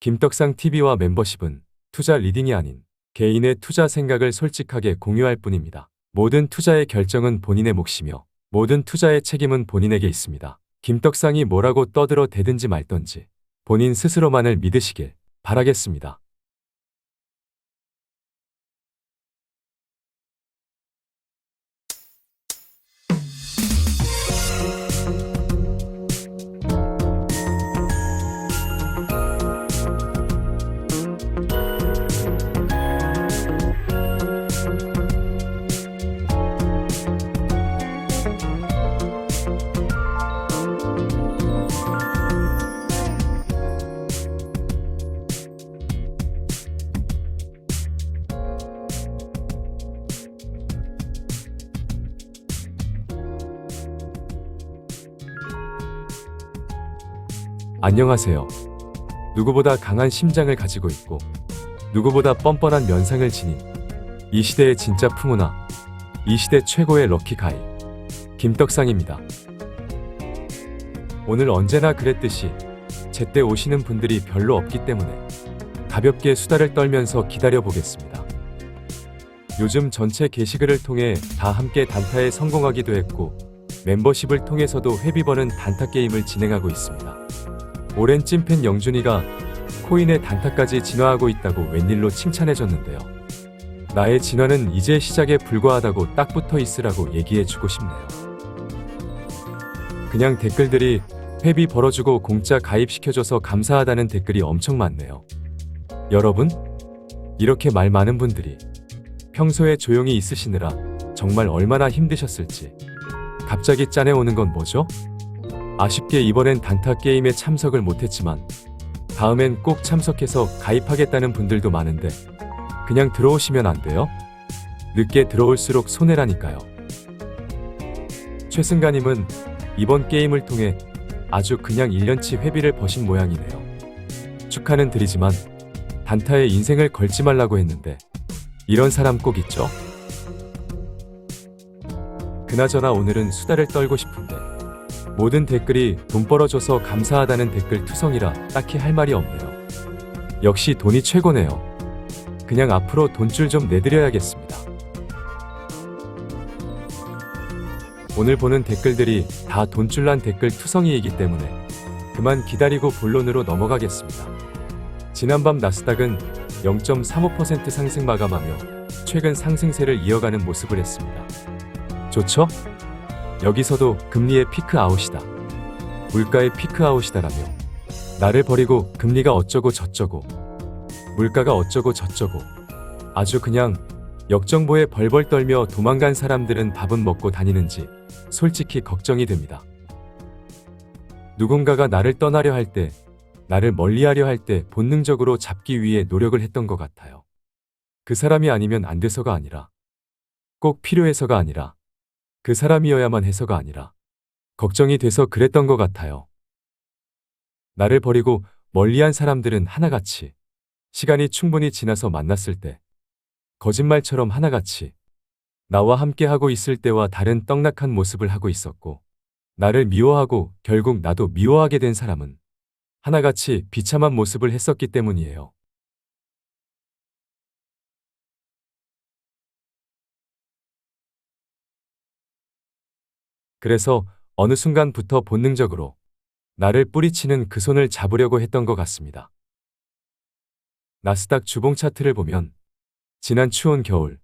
김떡상 TV와 멤버십은 투자 리딩이 아닌 개인의 투자 생각을 솔직하게 공유할 뿐입니다. 모든 투자의 결정은 본인의 몫이며 모든 투자의 책임은 본인에게 있습니다. 김떡상이 뭐라고 떠들어 대든지 말던지 본인 스스로만을 믿으시길 바라겠습니다. 안녕하세요. 누구보다 강한 심장을 가지고 있고 누구보다 뻔뻔한 면상을 지닌 이 시대의 진짜 풍우나 이 시대 최고의 럭키가이 김떡상입니다. 오늘 언제나 그랬듯이 제때 오시는 분들이 별로 없기 때문에 가볍게 수다를 떨면서 기다려보겠습니다. 요즘 전체 게시글을 통해 다 함께 단타에 성공하기도 했고 멤버십을 통해서도 회비 버는 단타 게임을 진행하고 있습니다. 오랜 찐팬 영준이가 코인의 단타까지 진화하고 있다고 웬일로 칭찬해줬는데요. 나의 진화는 이제 시작에 불과하다고 딱 붙어 있으라고 얘기해주고 싶네요. 그냥 댓글들이 회비 벌어주고 공짜 가입시켜줘서 감사하다는 댓글이 엄청 많네요. 여러분, 이렇게 말 많은 분들이 평소에 조용히 있으시느라 정말 얼마나 힘드셨을지 갑자기 짠해오는 건 뭐죠? 아쉽게 이번엔 단타 게임에 참석을 못했지만 다음엔 꼭 참석해서 가입하겠다는 분들도 많은데 그냥 들어오시면 안 돼요? 늦게 들어올수록 손해라니까요. 최승가님은 이번 게임을 통해 아주 그냥 1년치 회비를 버신 모양이네요. 축하는 드리지만 단타에 인생을 걸지 말라고 했는데 이런 사람 꼭 있죠? 그나저나 오늘은 수다를 떨고 싶은데 모든 댓글이 돈 벌어줘서 감사하다는 댓글 투성이라 딱히 할 말이 없네요. 역시 돈이 최고네요. 그냥 앞으로 돈줄 좀 내드려야겠습니다. 오늘 보는 댓글들이 다 돈줄난 댓글 투성이이기 때문에 그만 기다리고 본론으로 넘어가겠습니다. 지난밤 나스닥은 0.35% 상승 마감하며 최근 상승세를 이어가는 모습을 했습니다. 좋죠? 여기서도 금리의 피크아웃이다. 물가의 피크아웃이다라며 나를 버리고 금리가 어쩌고 저쩌고 물가가 어쩌고 저쩌고 아주 그냥 역정보에 벌벌 떨며 도망간 사람들은 밥은 먹고 다니는지 솔직히 걱정이 됩니다. 누군가가 나를 떠나려 할 때, 나를 멀리하려 할 때 본능적으로 잡기 위해 노력을 했던 것 같아요. 그 사람이 아니면 안 돼서가 아니라 꼭 필요해서가 아니라 그 사람이어야만 해서가 아니라 걱정이 돼서 그랬던 것 같아요. 나를 버리고 멀리한 사람들은 하나같이 시간이 충분히 지나서 만났을 때 거짓말처럼 하나같이 나와 함께 하고 있을 때와 다른 떡락한 모습을 하고 있었고 나를 미워하고 결국 나도 미워하게 된 사람은 하나같이 비참한 모습을 했었기 때문이에요. 그래서 어느 순간부터 본능적으로 나를 뿌리치는 그 손을 잡으려고 했던 것 같습니다. 나스닥 주봉 차트를 보면 지난 추운 겨울,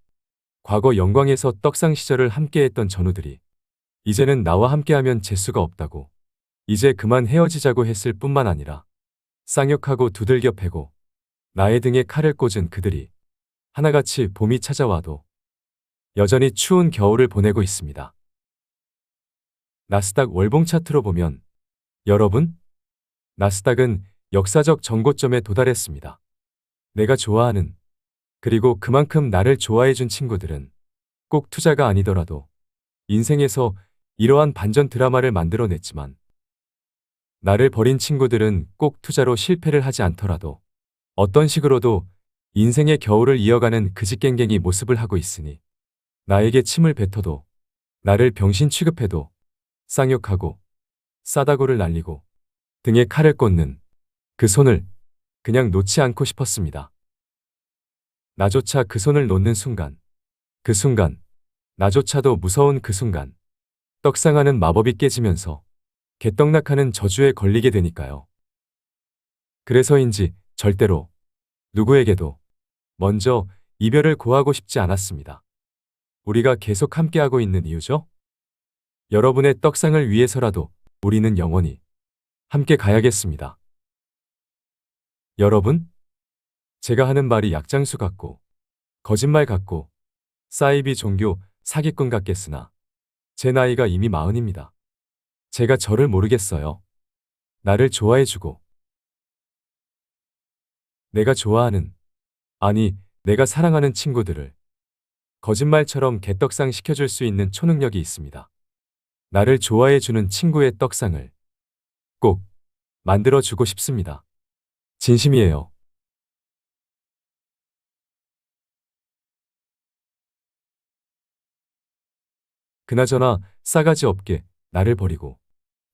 과거 영광에서 떡상 시절을 함께했던 전우들이 이제는 나와 함께하면 재수가 없다고 이제 그만 헤어지자고 했을 뿐만 아니라 쌍욕하고 두들겨 패고 나의 등에 칼을 꽂은 그들이 하나같이 봄이 찾아와도 여전히 추운 겨울을 보내고 있습니다. 나스닥 월봉 차트로 보면 여러분, 나스닥은 역사적 전고점에 도달했습니다. 내가 좋아하는 그리고 그만큼 나를 좋아해준 친구들은 꼭 투자가 아니더라도 인생에서 이러한 반전 드라마를 만들어냈지만 나를 버린 친구들은 꼭 투자로 실패를 하지 않더라도 어떤 식으로도 인생의 겨울을 이어가는 그지깽갱이 모습을 하고 있으니 나에게 침을 뱉어도 나를 병신 취급해도 쌍욕하고 싸다구를 날리고 등에 칼을 꽂는 그 손을 그냥 놓지 않고 싶었습니다. 나조차 그 손을 놓는 순간, 그 순간, 나조차도 무서운 그 순간, 떡상하는 마법이 깨지면서 개떡락하는 저주에 걸리게 되니까요. 그래서인지 절대로 누구에게도 먼저 이별을 고하고 싶지 않았습니다. 우리가 계속 함께하고 있는 이유죠? 여러분의 떡상을 위해서라도 우리는 영원히 함께 가야겠습니다. 여러분, 제가 하는 말이 약장수 같고 거짓말 같고 사이비 종교 사기꾼 같겠으나 제 나이가 이미 40입니다. 제가 저를 모르겠어요. 나를 좋아해주고 내가 좋아하는, 아니 내가 사랑하는 친구들을 거짓말처럼 개떡상 시켜줄 수 있는 초능력이 있습니다. 나를 좋아해주는 친구의 떡상을 꼭 만들어주고 싶습니다. 진심이에요. 그나저나 싸가지 없게 나를 버리고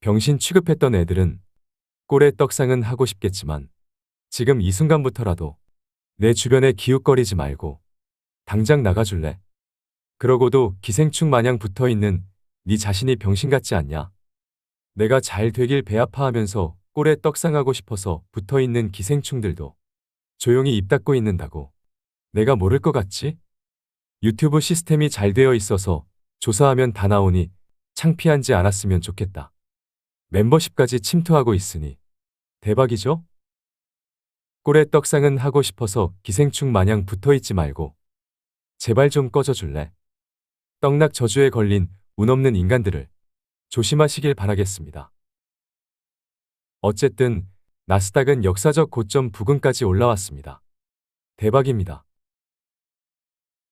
병신 취급했던 애들은 꼴의 떡상은 하고 싶겠지만 지금 이 순간부터라도 내 주변에 기웃거리지 말고 당장 나가줄래? 그러고도 기생충 마냥 붙어있는 네 자신이 병신 같지 않냐? 내가 잘 되길 배아파하면서 꼴에 떡상하고 싶어서 붙어있는 기생충들도 조용히 입 닫고 있는다고 내가 모를 것 같지? 유튜브 시스템이 잘 되어 있어서 조사하면 다 나오니 창피한지 않았으면 좋겠다. 멤버십까지 침투하고 있으니 대박이죠? 꼴의 떡상은 하고 싶어서 기생충 마냥 붙어있지 말고 제발 좀 꺼져줄래? 떡락 저주에 걸린 운 없는 인간들을 조심하시길 바라겠습니다. 어쨌든 나스닥은 역사적 고점 부근까지 올라왔습니다. 대박입니다.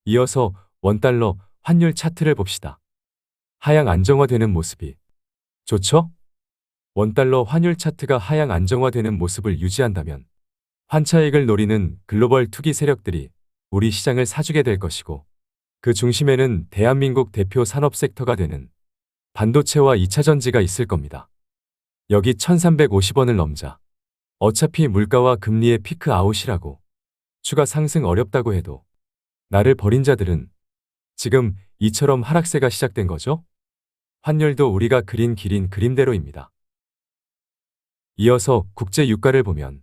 이어서 원달러 환율 차트를 봅시다. 하향 안정화되는 모습이 좋죠? 원달러 환율 차트가 하향 안정화되는 모습을 유지한다면 환차익을 노리는 글로벌 투기 세력들이 우리 시장을 사주게 될 것이고 그 중심에는 대한민국 대표 산업 섹터가 되는 반도체와 2차전지가 있을 겁니다. 여기 1350원을 넘자 어차피 물가와 금리의 피크 아웃이라고 추가 상승 어렵다고 해도 나를 버린 자들은 지금 이처럼 하락세가 시작된 거죠? 환율도 우리가 그린 길인 그림대로입니다. 이어서 국제 유가를 보면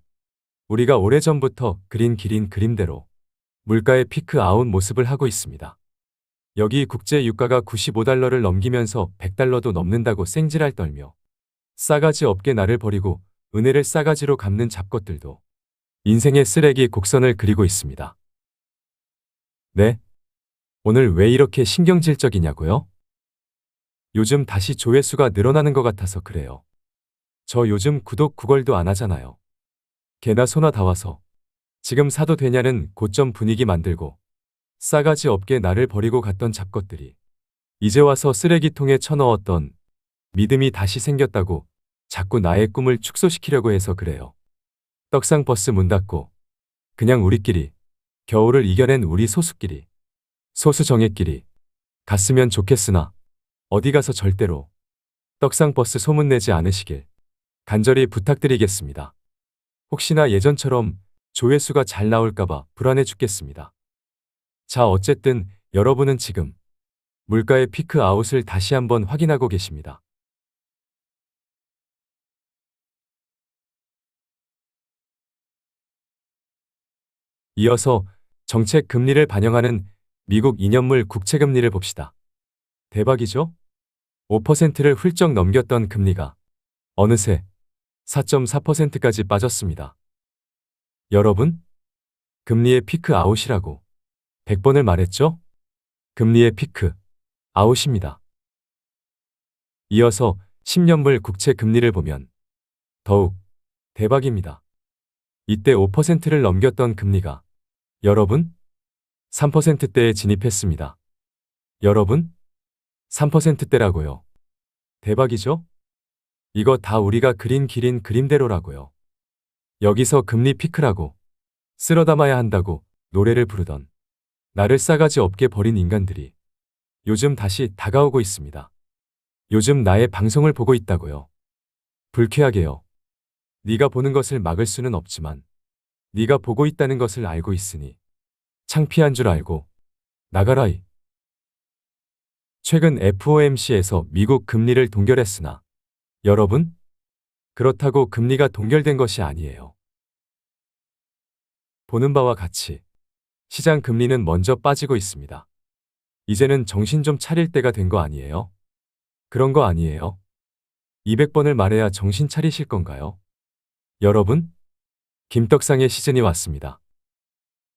우리가 오래전부터 그린 길인 그림대로 물가의 피크 아웃 모습을 하고 있습니다. 여기 국제 유가가 95달러를 넘기면서 100달러도 넘는다고 생지랄 떨며 싸가지 없게 나를 버리고 은혜를 싸가지로 갚는 잡것들도 인생의 쓰레기 곡선을 그리고 있습니다. 네? 오늘 왜 이렇게 신경질적이냐고요? 요즘 다시 조회수가 늘어나는 것 같아서 그래요. 저 요즘 구독 구걸도 안 하잖아요. 개나 소나 다 와서 지금 사도 되냐는 고점 분위기 만들고 싸가지 없게 나를 버리고 갔던 잡것들이 이제 와서 쓰레기통에 쳐넣었던 믿음이 다시 생겼다고 자꾸 나의 꿈을 축소시키려고 해서 그래요. 떡상 버스 문 닫고 그냥 우리끼리 겨울을 이겨낸 우리 소수끼리 소수정예끼리 갔으면 좋겠으나 어디 가서 절대로 떡상 버스 소문내지 않으시길 간절히 부탁드리겠습니다. 혹시나 예전처럼 조회수가 잘 나올까봐 불안해 죽겠습니다. 자, 어쨌든 여러분은 지금 물가의 피크 아웃을 다시 한번 확인하고 계십니다. 이어서 정책 금리를 반영하는 미국 2년물 국채 금리를 봅시다. 대박이죠? 5%를 훌쩍 넘겼던 금리가 어느새 4.4%까지 빠졌습니다. 여러분, 금리의 피크 아웃이라고 100번을 말했죠? 금리의 피크 아웃입니다. 이어서 10년물 국채 금리를 보면 더욱 대박입니다. 이때 5%를 넘겼던 금리가 여러분 3%대에 진입했습니다. 여러분 3%대라고요. 대박이죠? 이거 다 우리가 그린 길인 그림대로라고요. 여기서 금리 피크라고 쓸어 담아야 한다고 노래를 부르던 나를 싸가지 없게 버린 인간들이 요즘 다시 다가오고 있습니다. 요즘 나의 방송을 보고 있다고요. 불쾌하게요. 네가 보는 것을 막을 수는 없지만 네가 보고 있다는 것을 알고 있으니 창피한 줄 알고 나가라 이. 최근 FOMC에서 미국 금리를 동결했으나 여러분, 그렇다고 금리가 동결된 것이 아니에요. 보는 바와 같이 시장 금리는 먼저 빠지고 있습니다. 이제는 정신 좀 차릴 때가 된 거 아니에요? 그런 거 아니에요? 200번을 말해야 정신 차리실 건가요? 여러분, 김떡상의 시즌이 왔습니다.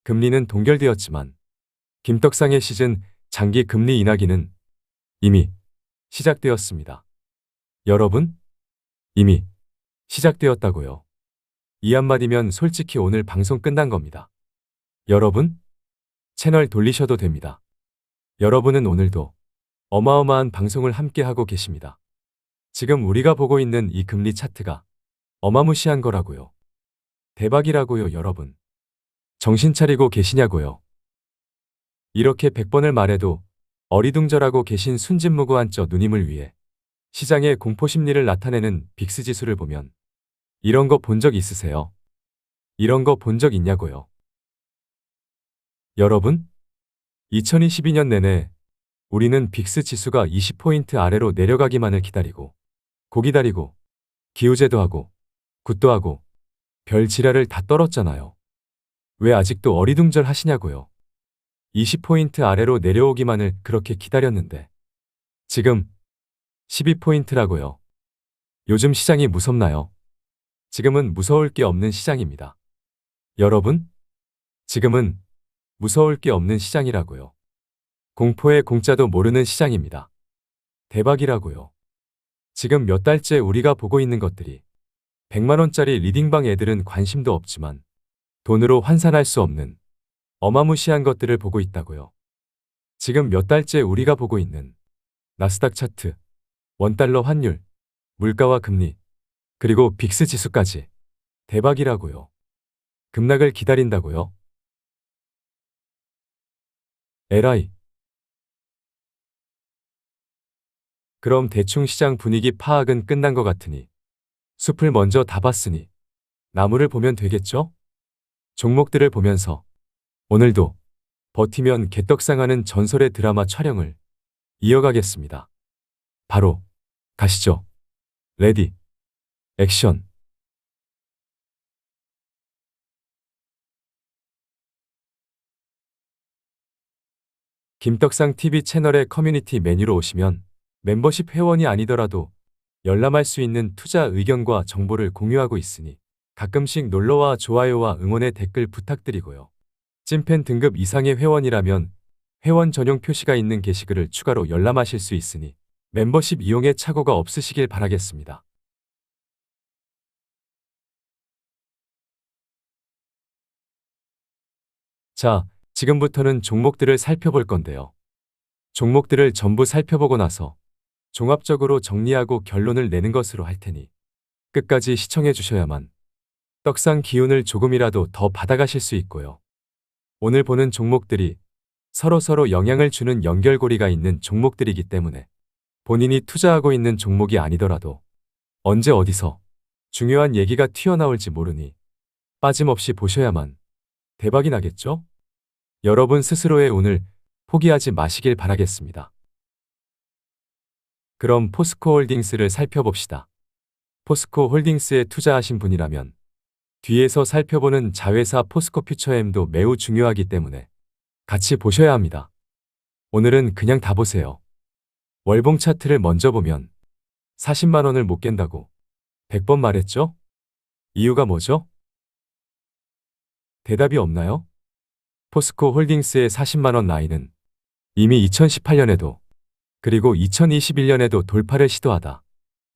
금리는 동결되었지만 김떡상의 시즌 장기 금리 인하기는 이미 시작되었습니다. 여러분, 이미 시작되었다고요. 이 한마디면 솔직히 오늘 방송 끝난 겁니다. 여러분, 채널 돌리셔도 됩니다. 여러분은 오늘도 어마어마한 방송을 함께 하고 계십니다. 지금 우리가 보고 있는 이 금리 차트가 어마무시한 거라고요. 대박이라고요, 여러분. 정신 차리고 계시냐고요. 이렇게 100번을 말해도 어리둥절하고 계신 순진무구한 저 누님을 위해 시장의 공포심리를 나타내는 빅스 지수를 보면 이런 거 본 적 있으세요? 이런 거 본 적 있냐고요. 여러분, 2022년 내내 우리는 빅스 지수가 20포인트 아래로 내려가기만을 기다리고 고기다리고 기우제도 하고 굿도 하고 별 지랄을 다 떨었잖아요. 왜 아직도 어리둥절 하시냐고요. 20포인트 아래로 내려오기만을 그렇게 기다렸는데 지금 12포인트라고요. 요즘 시장이 무섭나요? 지금은 무서울 게 없는 시장입니다. 여러분, 지금은 무서울 게 없는 시장이라고요. 공포의 공짜도 모르는 시장입니다. 대박이라고요. 지금 몇 달째 우리가 보고 있는 것들이 100만원짜리 리딩방 애들은 관심도 없지만 돈으로 환산할 수 없는 어마무시한 것들을 보고 있다고요. 지금 몇 달째 우리가 보고 있는 나스닥 차트, 원달러 환율, 물가와 금리, 그리고 빅스 지수까지 대박이라고요. 급락을 기다린다고요. 에라이. 그럼 대충 시장 분위기 파악은 끝난 것 같으니 숲을 먼저 다 봤으니 나무를 보면 되겠죠? 종목들을 보면서 오늘도 버티면 개떡상하는 전설의 드라마 촬영을 이어가겠습니다. 바로 가시죠. 레디, 액션. 김떡상 TV 채널의 커뮤니티 메뉴로 오시면 멤버십 회원이 아니더라도 열람할 수 있는 투자 의견과 정보를 공유하고 있으니 가끔씩 놀러와 좋아요와 응원의 댓글 부탁드리고요. 찐팬 등급 이상의 회원이라면 회원 전용 표시가 있는 게시글을 추가로 열람하실 수 있으니 멤버십 이용에 착오가 없으시길 바라겠습니다. 자, 지금부터는 종목들을 살펴볼 건데요. 종목들을 전부 살펴보고 나서 종합적으로 정리하고 결론을 내는 것으로 할 테니 끝까지 시청해 주셔야만 떡상 기운을 조금이라도 더 받아가실 수 있고요. 오늘 보는 종목들이 서로서로 영향을 주는 연결고리가 있는 종목들이기 때문에 본인이 투자하고 있는 종목이 아니더라도 언제 어디서 중요한 얘기가 튀어나올지 모르니 빠짐없이 보셔야만 대박이 나겠죠? 여러분 스스로의 운을 포기하지 마시길 바라겠습니다. 그럼 포스코홀딩스를 살펴봅시다. 포스코홀딩스에 투자하신 분이라면 뒤에서 살펴보는 자회사 포스코퓨처엠도 매우 중요하기 때문에 같이 보셔야 합니다. 오늘은 그냥 다 보세요. 월봉 차트를 먼저 보면 40만 원을 못 깬다고 100번 말했죠? 이유가 뭐죠? 대답이 없나요? 포스코홀딩스의 40만 원 라인은 이미 2018년에도 그리고 2021년에도 돌파를 시도하다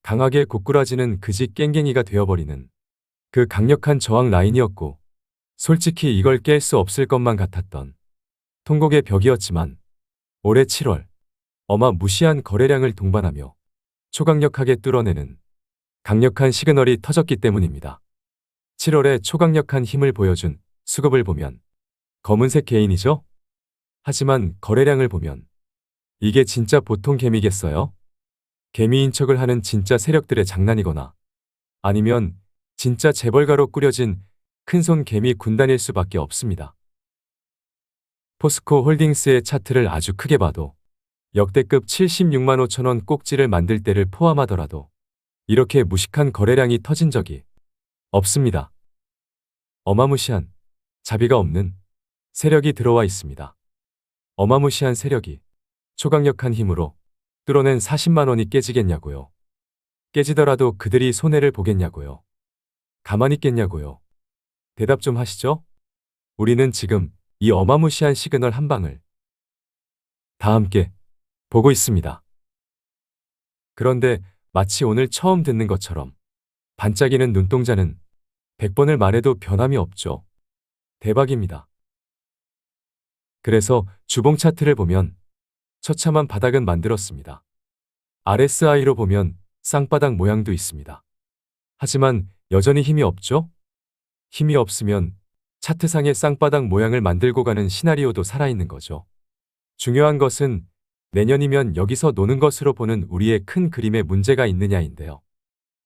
강하게 고꾸라지는 그지 깽갱이가 되어버리는 그 강력한 저항 라인이었고 솔직히 이걸 깰 수 없을 것만 같았던 통곡의 벽이었지만 올해 7월 어마무시한 거래량을 동반하며 초강력하게 뚫어내는 강력한 시그널이 터졌기 때문입니다. 7월에 초강력한 힘을 보여준 수급을 보면 검은색 개인이죠? 하지만 거래량을 보면 이게 진짜 보통 개미겠어요? 개미인 척을 하는 진짜 세력들의 장난이거나 아니면 진짜 재벌가로 꾸려진 큰손 개미 군단일 수밖에 없습니다. 포스코 홀딩스의 차트를 아주 크게 봐도 역대급 76만 5천 원 꼭지를 만들 때를 포함하더라도 이렇게 무식한 거래량이 터진 적이 없습니다. 어마무시한 자비가 없는 세력이 들어와 있습니다. 어마무시한 세력이 초강력한 힘으로 뚫어낸 40만 원이 깨지겠냐고요. 깨지더라도 그들이 손해를 보겠냐고요. 가만히 있겠냐고요. 대답 좀 하시죠? 우리는 지금 이 어마무시한 시그널 한 방을 다 함께 보고 있습니다. 그런데 마치 오늘 처음 듣는 것처럼 반짝이는 눈동자는 100번을 말해도 변함이 없죠. 대박입니다. 그래서 주봉 차트를 보면 처참한 바닥은 만들었습니다. RSI로 보면 쌍바닥 모양도 있습니다. 하지만 여전히 힘이 없죠? 힘이 없으면 차트상의 쌍바닥 모양을 만들고 가는 시나리오도 살아있는 거죠. 중요한 것은 내년이면 여기서 노는 것으로 보는 우리의 큰 그림에 문제가 있느냐인데요.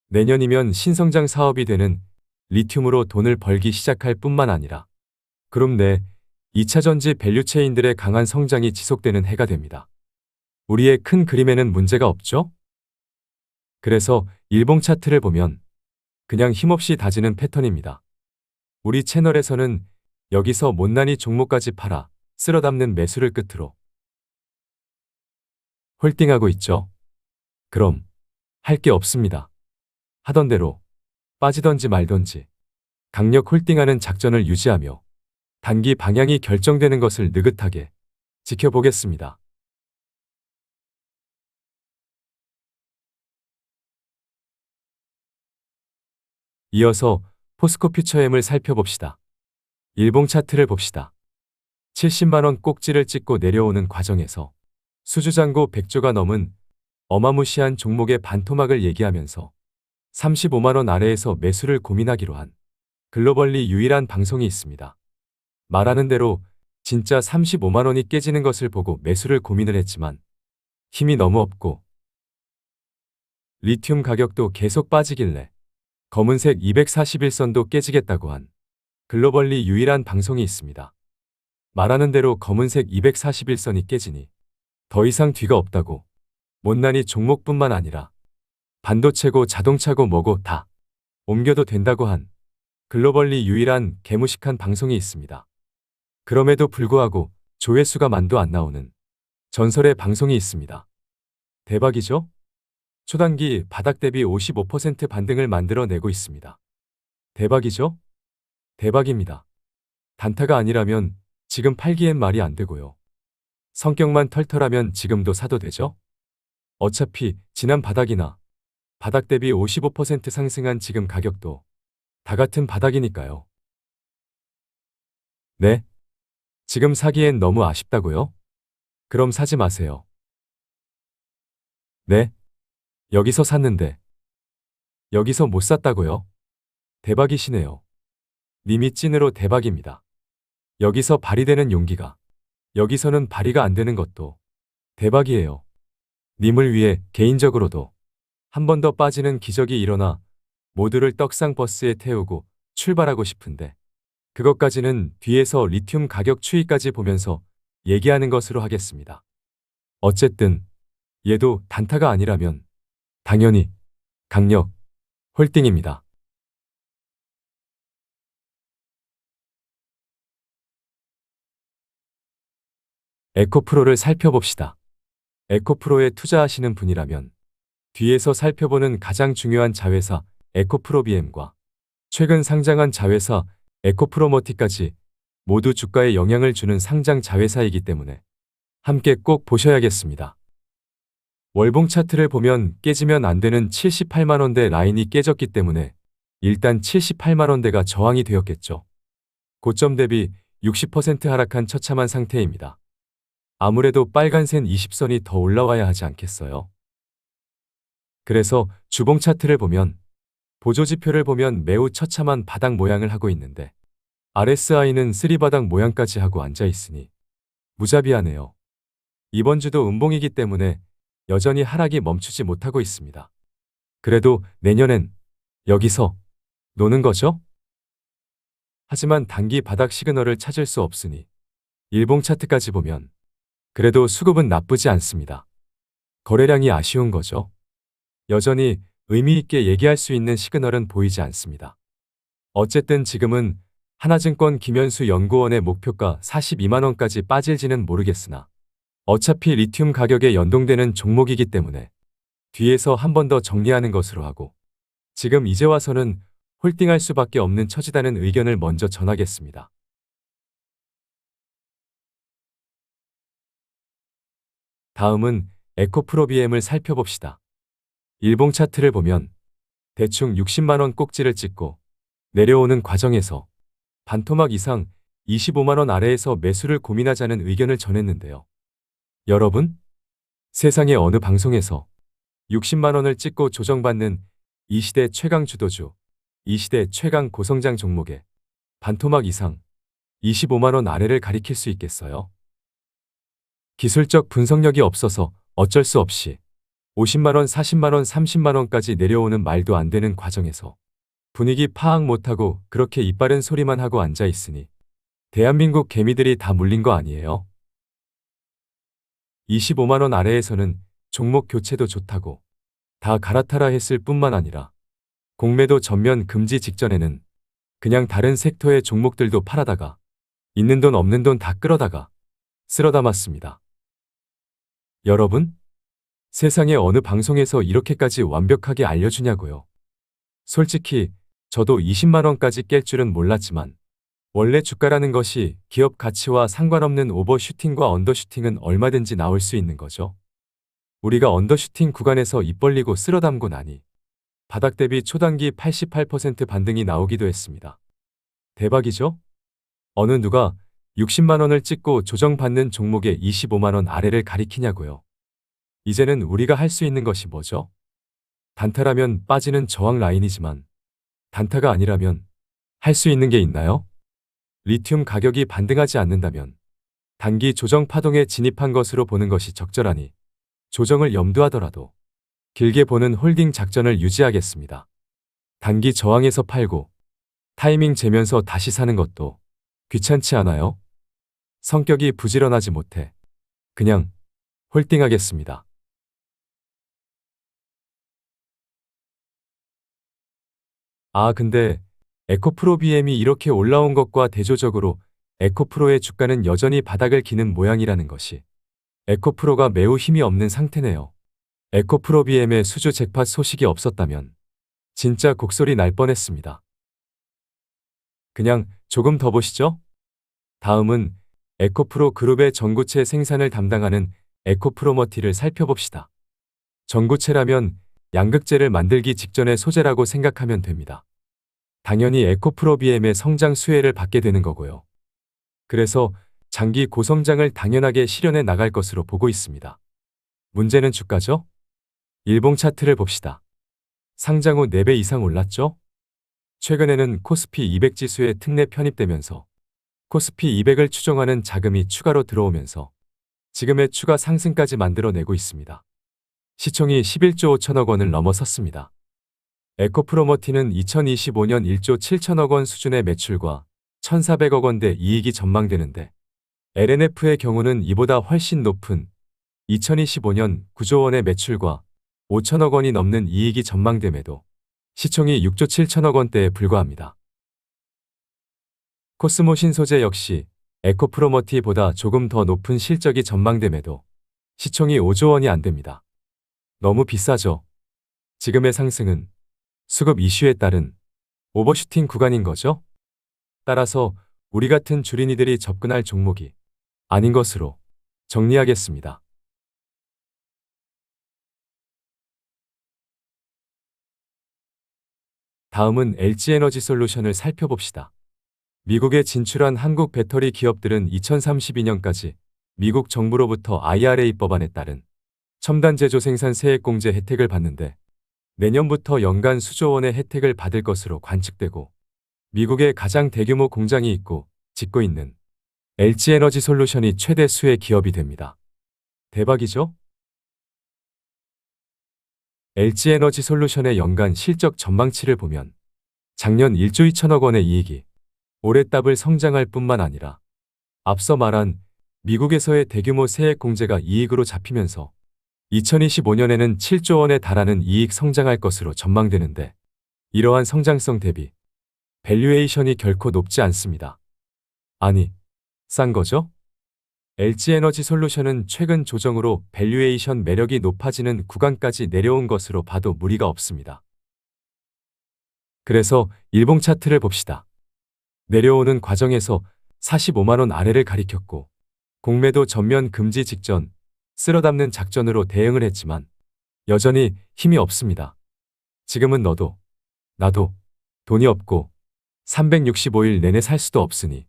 내년이면 신성장 사업이 되는 리튬으로 돈을 벌기 시작할 뿐만 아니라 그룹 내 2차전지 밸류체인들의 강한 성장이 지속되는 해가 됩니다. 우리의 큰 그림에는 문제가 없죠? 그래서 일봉 차트를 보면 그냥 힘없이 다지는 패턴입니다. 우리 채널에서는 여기서 못난이 종목까지 팔아 쓸어 담는 매수를 끝으로 홀딩하고 있죠. 그럼 할 게 없습니다. 하던 대로 빠지던지 말던지 강력 홀딩하는 작전을 유지하며 단기 방향이 결정되는 것을 느긋하게 지켜보겠습니다. 이어서 포스코 퓨처엠을 살펴봅시다. 일봉 차트를 봅시다. 70만 원 꼭지를 찍고 내려오는 과정에서 수주잔고 100조가 넘은 어마무시한 종목의 반토막을 얘기하면서 35만 원 아래에서 매수를 고민하기로 한 글로벌리 유일한 방송이 있습니다. 말하는 대로 진짜 35만 원이 깨지는 것을 보고 매수를 고민을 했지만 힘이 너무 없고 리튬 가격도 계속 빠지길래 검은색 241선도 깨지겠다고 한 글로벌리 유일한 방송이 있습니다. 말하는 대로 검은색 241선이 깨지니 더 이상 뒤가 없다고 못난이 종목뿐만 아니라 반도체고 자동차고 뭐고 다 옮겨도 된다고 한 글로벌리 유일한 개무식한 방송이 있습니다. 그럼에도 불구하고 조회수가 만도 안 나오는 전설의 방송이 있습니다. 대박이죠? 초단기 바닥 대비 55% 반등을 만들어내고 있습니다. 대박이죠? 대박입니다. 단타가 아니라면 지금 팔기엔 말이 안 되고요. 성격만 털털하면 지금도 사도 되죠? 어차피 지난 바닥이나 바닥 대비 55% 상승한 지금 가격도 다 같은 바닥이니까요. 네? 지금 사기엔 너무 아쉽다고요? 그럼 사지 마세요. 네? 여기서 샀는데 여기서 못 샀다고요? 대박이시네요. 님이 찐으로 대박입니다. 여기서 발휘되는 용기가 여기서는 발휘가 안 되는 것도 대박이에요. 님을 위해 개인적으로도 한 번 더 빠지는 기적이 일어나 모두를 떡상 버스에 태우고 출발하고 싶은데 그것까지는 뒤에서 리튬 가격 추이까지 보면서 얘기하는 것으로 하겠습니다. 어쨌든 얘도 단타가 아니라면 당연히 강력 홀딩입니다. 에코프로를 살펴봅시다. 에코프로에 투자하시는 분이라면 뒤에서 살펴보는 가장 중요한 자회사 에코프로비엠과 최근 상장한 자회사 에코프로머티까지 모두 주가에 영향을 주는 상장 자회사이기 때문에 함께 꼭 보셔야겠습니다. 월봉 차트를 보면 깨지면 안 되는 78만 원대 라인이 깨졌기 때문에 일단 78만 원대가 저항이 되었겠죠. 고점 대비 60% 하락한 처참한 상태입니다. 아무래도 빨간색 20선이 더 올라와야 하지 않겠어요? 그래서 주봉 차트를 보면 보조지표를 보면 매우 처참한 바닥 모양을 하고 있는데 RSI는 3바닥 모양까지 하고 앉아 있으니 무자비하네요. 이번 주도 음봉이기 때문에 여전히 하락이 멈추지 못하고 있습니다. 그래도 내년엔 여기서 노는 거죠? 하지만 단기 바닥 시그널을 찾을 수 없으니 일봉 차트까지 보면 그래도 수급은 나쁘지 않습니다. 거래량이 아쉬운 거죠. 여전히 의미 있게 얘기할 수 있는 시그널은 보이지 않습니다. 어쨌든 지금은 하나증권 김현수 연구원의 목표가 42만 원까지 빠질지는 모르겠으나 어차피 리튬 가격에 연동되는 종목이기 때문에 뒤에서 한 번 더 정리하는 것으로 하고 지금 이제 와서는 홀딩할 수밖에 없는 처지다는 의견을 먼저 전하겠습니다. 다음은 에코프로비엠을 살펴봅시다. 일봉 차트를 보면 대충 60만 원 꼭지를 찍고 내려오는 과정에서 반토막 이상 25만 원 아래에서 매수를 고민하자는 의견을 전했는데요. 여러분, 세상의 어느 방송에서 60만 원을 찍고 조정받는 이 시대 최강 주도주, 이 시대 최강 고성장 종목에 반토막 이상 25만 원 아래를 가리킬 수 있겠어요? 기술적 분석력이 없어서 어쩔 수 없이 50만 원, 40만 원, 30만 원까지 내려오는 말도 안 되는 과정에서 분위기 파악 못하고 그렇게 이빠른 소리만 하고 앉아 있으니 대한민국 개미들이 다 물린 거 아니에요? 25만 원 아래에서는 종목 교체도 좋다고 다 갈아타라 했을 뿐만 아니라 공매도 전면 금지 직전에는 그냥 다른 섹터의 종목들도 팔아다가 있는 돈 없는 돈 다 끌어다가 쓸어 담았습니다. 여러분, 세상의 어느 방송에서 이렇게까지 완벽하게 알려주냐고요. 솔직히 저도 20만 원까지 깰 줄은 몰랐지만 원래 주가라는 것이 기업 가치와 상관없는 오버슈팅과 언더슈팅은 얼마든지 나올 수 있는 거죠. 우리가 언더슈팅 구간에서 입 벌리고 쓸어 담고 나니 바닥 대비 초단기 88% 반등이 나오기도 했습니다. 대박이죠? 어느 누가 60만 원을 찍고 조정받는 종목에 25만 원 아래를 가리키냐고요. 이제는 우리가 할 수 있는 것이 뭐죠? 단타라면 빠지는 저항 라인이지만 단타가 아니라면 할 수 있는 게 있나요? 리튬 가격이 반등하지 않는다면 단기 조정 파동에 진입한 것으로 보는 것이 적절하니 조정을 염두하더라도 길게 보는 홀딩 작전을 유지하겠습니다. 단기 저항에서 팔고 타이밍 재면서 다시 사는 것도 귀찮지 않아요? 성격이 부지런하지 못해 그냥 홀딩하겠습니다. 아, 근데 에코프로비엠이 이렇게 올라온 것과 대조적으로 에코프로의 주가는 여전히 바닥을 기는 모양이라는 것이 에코프로가 매우 힘이 없는 상태네요. 에코프로비엠의 수주 잭팟 소식이 없었다면 진짜 곡소리 날 뻔했습니다. 그냥 조금 더 보시죠. 다음은 에코프로 그룹의 전구체 생산을 담당하는 에코프로머티를 살펴봅시다. 전구체라면 양극재를 만들기 직전의 소재라고 생각하면 됩니다. 당연히 에코프로비엠의 성장 수혜를 받게 되는 거고요. 그래서 장기 고성장을 당연하게 실현해 나갈 것으로 보고 있습니다. 문제는 주가죠? 일봉 차트를 봅시다. 상장 후 4배 이상 올랐죠? 최근에는 코스피 200 지수에 특례 편입되면서 코스피 200을 추종하는 자금이 추가로 들어오면서 지금의 추가 상승까지 만들어내고 있습니다. 시총이 11조 5천억 원을 넘어섰습니다. 에코프로머티는 2025년 1조 7천억 원 수준의 매출과 1,400억 원대 이익이 전망되는데 LNF의 경우는 이보다 훨씬 높은 2025년 9조 원의 매출과 5천억 원이 넘는 이익이 전망됨에도 시총이 6조 7천억 원대에 불과합니다. 코스모 신소재 역시 에코프로머티보다 조금 더 높은 실적이 전망됨에도 시총이 5조 원이 안 됩니다. 너무 비싸죠? 지금의 상승은 수급 이슈에 따른 오버슈팅 구간인 거죠? 따라서 우리 같은 주린이들이 접근할 종목이 아닌 것으로 정리하겠습니다. 다음은 LG에너지솔루션을 살펴봅시다. 미국에 진출한 한국 배터리 기업들은 2032년까지 미국 정부로부터 IRA 법안에 따른 첨단 제조 생산 세액공제 혜택을 받는데 내년부터 연간 수조 원의 혜택을 받을 것으로 관측되고 미국에 가장 대규모 공장이 있고 짓고 있는 LG에너지솔루션이 최대 수혜 기업이 됩니다. 대박이죠? LG에너지솔루션의 연간 실적 전망치를 보면 작년 1조 2천억 원의 이익이 오랫답을 성장할 뿐만 아니라 앞서 말한 미국에서의 대규모 세액 공제가 이익으로 잡히면서 2025년에는 7조 원에 달하는 이익 성장할 것으로 전망되는데 이러한 성장성 대비 밸류에이션이 결코 높지 않습니다. 아니, 싼 거죠? LG에너지솔루션은 최근 조정으로 밸류에이션 매력이 높아지는 구간까지 내려온 것으로 봐도 무리가 없습니다. 그래서 일봉 차트를 봅시다. 내려오는 과정에서 45만 원 아래를 가리켰고 공매도 전면 금지 직전 쓸어담는 작전으로 대응을 했지만 여전히 힘이 없습니다. 지금은 너도 나도 돈이 없고 365일 내내 살 수도 없으니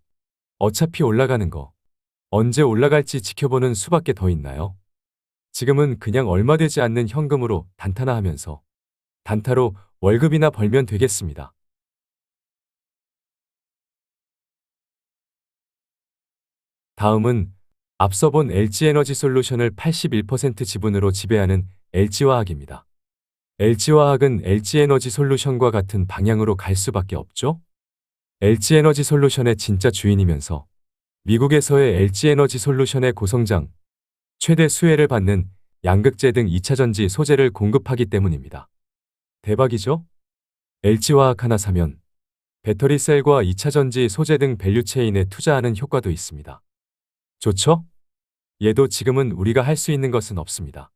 어차피 올라가는 거 언제 올라갈지 지켜보는 수밖에 더 있나요? 지금은 그냥 얼마 되지 않는 현금으로 단타나 하면서 단타로 월급이나 벌면 되겠습니다. 다음은 앞서 본 LG에너지솔루션을 81% 지분으로 지배하는 LG화학입니다. LG화학은 LG에너지솔루션과 같은 방향으로 갈 수밖에 없죠? LG에너지솔루션의 진짜 주인이면서 미국에서의 LG에너지솔루션의 고성장, 최대 수혜를 받는 양극재 등 2차전지 소재를 공급하기 때문입니다. 대박이죠? LG화학 하나 사면 배터리셀과 2차전지 소재 등 밸류체인에 투자하는 효과도 있습니다. 좋죠? 얘도 지금은 우리가 할 수 있는 것은 없습니다.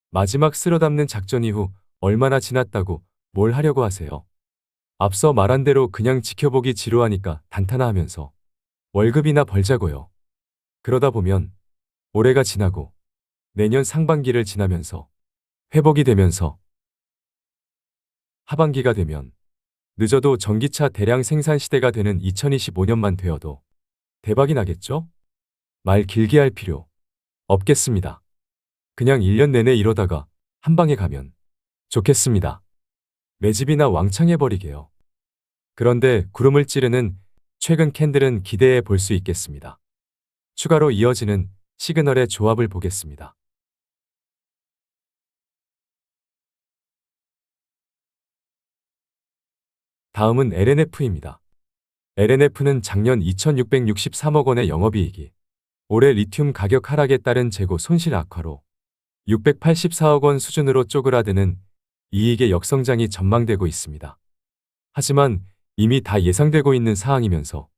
마지막 쓸어담는 작전 이후 얼마나 지났다고 뭘 하려고 하세요? 앞서 말한 대로 그냥 지켜보기 지루하니까 단타나 하면서 월급이나 벌자고요. 그러다 보면 올해가 지나고 내년 상반기를 지나면서 회복이 되면서 하반기가 되면 늦어도 전기차 대량 생산 시대가 되는 2025년만 되어도 대박이 나겠죠? 말 길게 할 필요 없겠습니다. 그냥 1년 내내 이러다가 한 방에 가면 좋겠습니다. 매집이나 왕창 해버리게요. 그런데 구름을 찌르는 최근 캔들은 기대해 볼 수 있겠습니다. 추가로 이어지는 시그널의 조합을 보겠습니다. 다음은 LNF입니다. LNF는 작년 2,663억 원의 영업이익이 올해 리튬 가격 하락에 따른 재고 손실 악화로 684억 원 수준으로 쪼그라드는 이익의 역성장이 전망되고 있습니다. 하지만 이미 다 예상되고 있는 사항이면서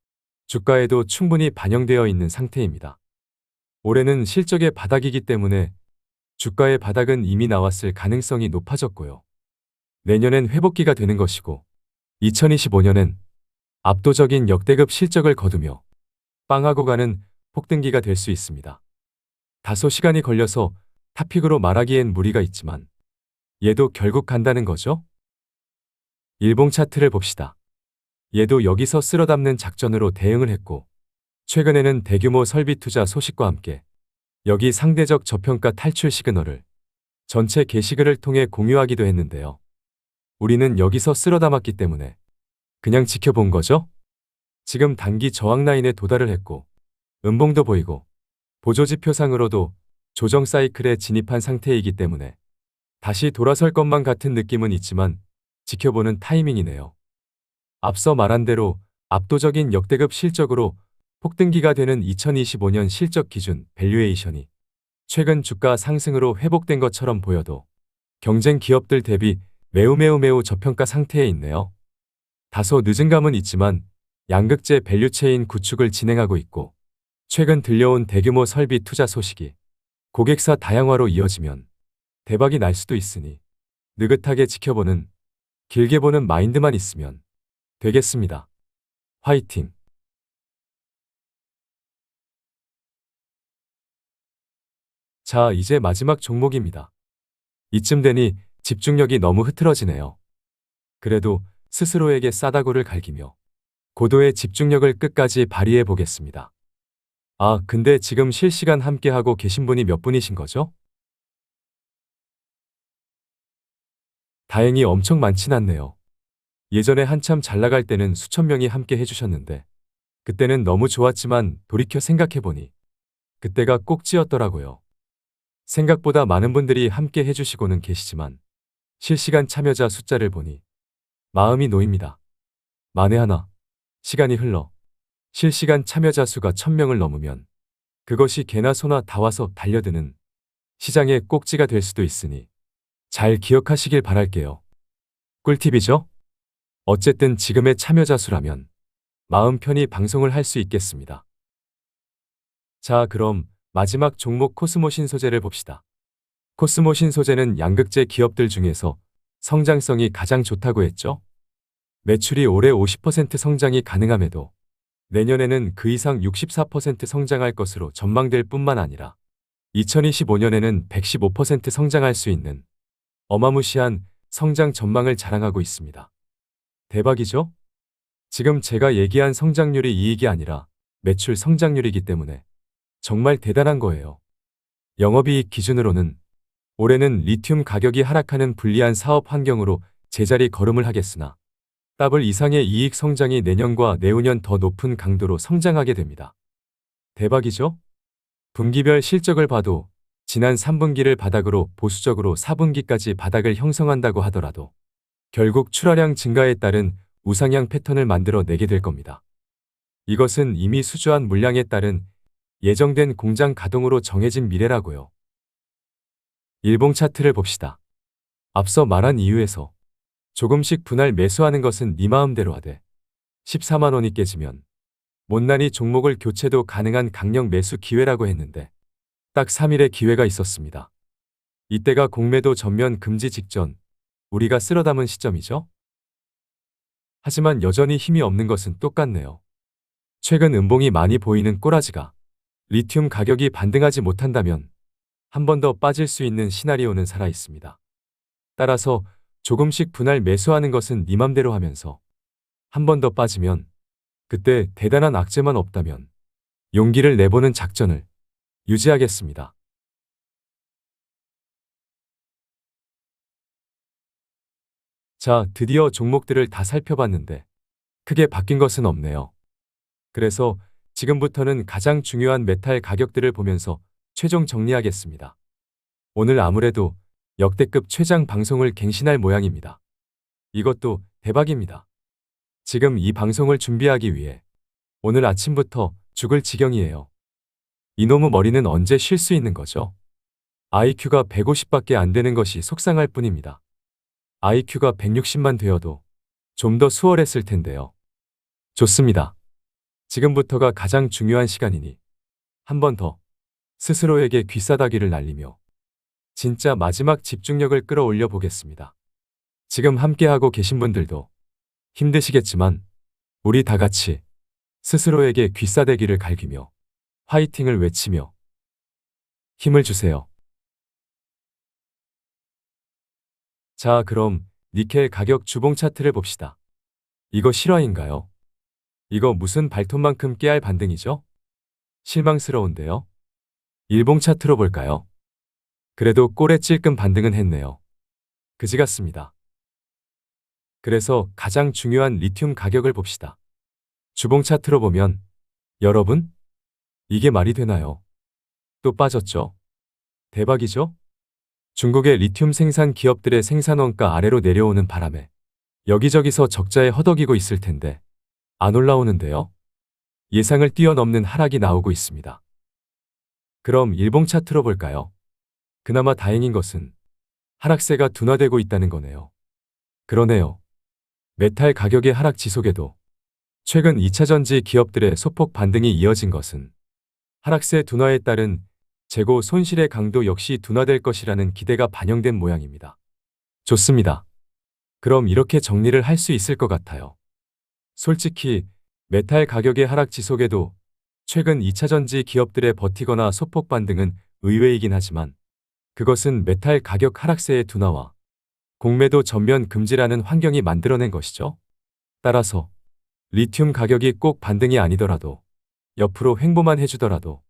주가에도 충분히 반영되어 있는 상태입니다. 올해는 실적의 바닥이기 때문에 주가의 바닥은 이미 나왔을 가능성이 높아졌고요. 내년엔 회복기가 되는 것이고 2025년엔 압도적인 역대급 실적을 거두며 빵하고 가는 폭등기가 될 수 있습니다. 다소 시간이 걸려서 탑픽으로 말하기엔 무리가 있지만 얘도 결국 간다는 거죠? 일봉 차트를 봅시다. 얘도 여기서 쓸어담는 작전으로 대응을 했고 최근에는 대규모 설비 투자 소식과 함께 여기 상대적 저평가 탈출 시그널을 전체 게시글을 통해 공유하기도 했는데요. 우리는 여기서 쓸어담았기 때문에 그냥 지켜본 거죠? 지금 단기 저항 라인에 도달을 했고 음봉도 보이고 보조지표상으로도 조정 사이클에 진입한 상태이기 때문에 다시 돌아설 것만 같은 느낌은 있지만 지켜보는 타이밍이네요. 앞서 말한 대로 압도적인 역대급 실적으로 폭등기가 되는 2025년 실적 기준 밸류에이션이 최근 주가 상승으로 회복된 것처럼 보여도 경쟁 기업들 대비 매우 저평가 상태에 있네요. 다소 늦은 감은 있지만 양극재 밸류체인 구축을 진행하고 있고 최근 들려온 대규모 설비 투자 소식이 고객사 다양화로 이어지면 대박이 날 수도 있으니 느긋하게 지켜보는 길게 보는 마인드만 있으면 되겠습니다. 화이팅! 자, 이제 마지막 종목입니다. 이쯤 되니 집중력이 너무 흐트러지네요. 그래도 스스로에게 싸다구를 갈기며 고도의 집중력을 끝까지 발휘해 보겠습니다. 아, 근데 지금 실시간 함께하고 계신 분이 몇 분이신 거죠? 다행히 엄청 많진 않네요. 예전에 한참 잘 나갈 때는 수천 명이 함께 해주셨는데 그때는 너무 좋았지만 돌이켜 생각해보니 그때가 꼭지였더라고요. 생각보다 많은 분들이 함께 해주시고는 계시지만 실시간 참여자 숫자를 보니 마음이 놓입니다. 만에 하나 시간이 흘러 실시간 참여자 수가 1000명을 넘으면 그것이 개나 소나 다 와서 달려드는 시장의 꼭지가 될 수도 있으니 잘 기억하시길 바랄게요. 꿀팁이죠? 어쨌든 지금의 참여자 수라면 마음 편히 방송을 할 수 있겠습니다. 자, 그럼 마지막 종목 코스모 신소재를 봅시다. 코스모 신소재는 양극재 기업들 중에서 성장성이 가장 좋다고 했죠? 매출이 올해 50% 성장이 가능함에도 내년에는 그 이상 64% 성장할 것으로 전망될 뿐만 아니라 2025년에는 115% 성장할 수 있는 어마무시한 성장 전망을 자랑하고 있습니다. 대박이죠? 지금 제가 얘기한 성장률이 이익이 아니라 매출 성장률이기 때문에 정말 대단한 거예요. 영업이익 기준으로는 올해는 리튬 가격이 하락하는 불리한 사업 환경으로 제자리 걸음을 하겠으나 더블 이상의 이익 성장이 내년과 내후년 더 높은 강도로 성장하게 됩니다. 대박이죠? 분기별 실적을 봐도 지난 3분기를 바닥으로 보수적으로 4분기까지 바닥을 형성한다고 하더라도 결국 출하량 증가에 따른 우상향 패턴을 만들어 내게 될 겁니다. 이것은 이미 수주한 물량에 따른 예정된 공장 가동으로 정해진 미래라고요. 일봉 차트를 봅시다. 앞서 말한 이유에서 조금씩 분할 매수하는 것은 네 마음대로 하되 14만 원이 깨지면 못난이 종목을 교체도 가능한 강력 매수 기회라고 했는데 딱 3일의 기회가 있었습니다. 이때가 공매도 전면 금지 직전 우리가 쓸어 담은 시점이죠. 하지만 여전히 힘이 없는 것은 똑같네요. 최근 음봉이 많이 보이는 꼬라지가 리튬 가격이 반등하지 못한다면 한 번 더 빠질 수 있는 시나리오는 살아 있습니다. 따라서 조금씩 분할 매수하는 것은 네 맘대로 하면서 한 번 더 빠지면 그때 대단한 악재만 없다면 용기를 내보는 작전을 유지하겠습니다. 자, 드디어 종목들을 다 살펴봤는데 크게 바뀐 것은 없네요. 그래서 지금부터는 가장 중요한 메탈 가격들을 보면서 최종 정리하겠습니다. 오늘 아무래도 역대급 최장 방송을 갱신할 모양입니다. 이것도 대박입니다. 지금 이 방송을 준비하기 위해 오늘 아침부터 죽을 지경이에요. 이놈의 머리는 언제 쉴 수 있는 거죠? IQ가 150밖에 안 되는 것이 속상할 뿐입니다. IQ가 160만 되어도 좀 더 수월했을 텐데요. 좋습니다. 지금부터가 가장 중요한 시간이니 한 번 더 스스로에게 귀싸다기를 날리며 진짜 마지막 집중력을 끌어올려 보겠습니다. 지금 함께하고 계신 분들도 힘드시겠지만 우리 다 같이 스스로에게 귀싸대기를 갈기며 화이팅을 외치며 힘을 주세요. 자, 그럼 니켈 가격 주봉 차트를 봅시다. 이거 실화인가요? 이거 무슨 발톱만큼 깨알 반등이죠? 실망스러운데요? 일봉 차트로 볼까요? 그래도 꼴에 찔끔 반등은 했네요. 그지 같습니다. 그래서 가장 중요한 리튬 가격을 봅시다. 주봉 차트로 보면 여러분, 이게 말이 되나요? 또 빠졌죠? 대박이죠? 중국의 리튬 생산 기업들의 생산 원가 아래로 내려오는 바람에 여기저기서 적자에 허덕이고 있을 텐데 안 올라오는데요? 예상을 뛰어넘는 하락이 나오고 있습니다. 그럼 일봉 차트로 볼까요? 그나마 다행인 것은 하락세가 둔화되고 있다는 거네요. 그러네요. 메탈 가격의 하락 지속에도 최근 2차전지 기업들의 소폭 반등이 이어진 것은 하락세 둔화에 따른 재고 손실의 강도 역시 둔화될 것이라는 기대가 반영된 모양입니다. 좋습니다. 그럼 이렇게 정리를 할 수 있을 것 같아요. 솔직히 메탈 가격의 하락 지속에도 최근 2차전지 기업들의 버티거나 소폭 반등은 의외이긴 하지만 그것은 메탈 가격 하락세의 둔화와 공매도 전면 금지라는 환경이 만들어낸 것이죠. 따라서 리튬 가격이 꼭 반등이 아니더라도 옆으로 횡보만 해주더라도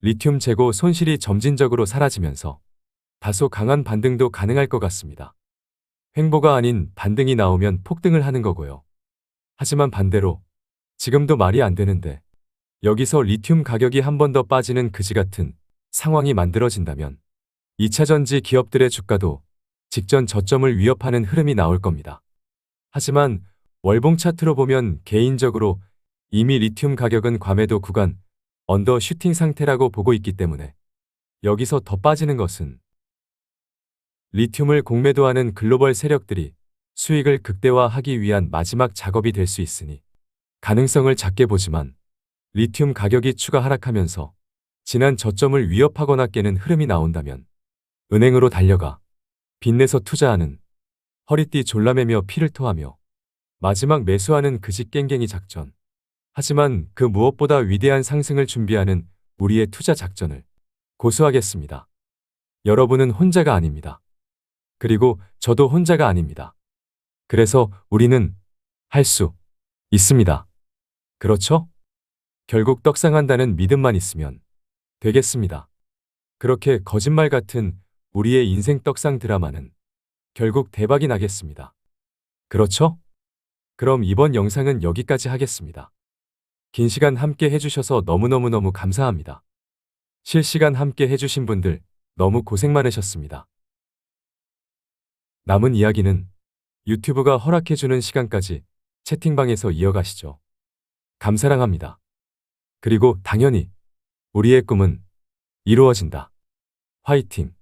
리튬 재고 손실이 점진적으로 사라지면서 다소 강한 반등도 가능할 것 같습니다. 횡보가 아닌 반등이 나오면 폭등을 하는 거고요. 하지만 반대로 지금도 말이 안 되는데 여기서 리튬 가격이 한 번 더 빠지는 그지 같은 상황이 만들어진다면 2차전지 기업들의 주가도 직전 저점을 위협하는 흐름이 나올 겁니다. 하지만 월봉 차트로 보면 개인적으로 이미 리튬 가격은 과매도 구간 언더 슈팅 상태라고 보고 있기 때문에 여기서 더 빠지는 것은 리튬을 공매도하는 글로벌 세력들이 수익을 극대화하기 위한 마지막 작업이 될 수 있으니 가능성을 작게 보지만 리튬 가격이 추가 하락하면서 지난 저점을 위협하거나 깨는 흐름이 나온다면 은행으로 달려가 빚내서 투자하는 허리띠 졸라매며 피를 토하며 마지막 매수하는 그 집 깽깽이 작전. 하지만 그 무엇보다 위대한 상승을 준비하는 우리의 투자 작전을 고수하겠습니다. 여러분은 혼자가 아닙니다. 그리고 저도 혼자가 아닙니다. 그래서 우리는 할 수 있습니다. 그렇죠? 결국 떡상한다는 믿음만 있으면 되겠습니다. 그렇게 거짓말 같은 우리의 인생 떡상 드라마는 결국 대박이 나겠습니다. 그렇죠? 그럼 이번 영상은 여기까지 하겠습니다. 긴 시간 함께 해주셔서 너무너무너무 감사합니다. 실시간 함께 해주신 분들 너무 고생 많으셨습니다. 남은 이야기는 유튜브가 허락해주는 시간까지 채팅방에서 이어가시죠. 감사랑합니다. 그리고 당연히 우리의 꿈은 이루어진다. 화이팅!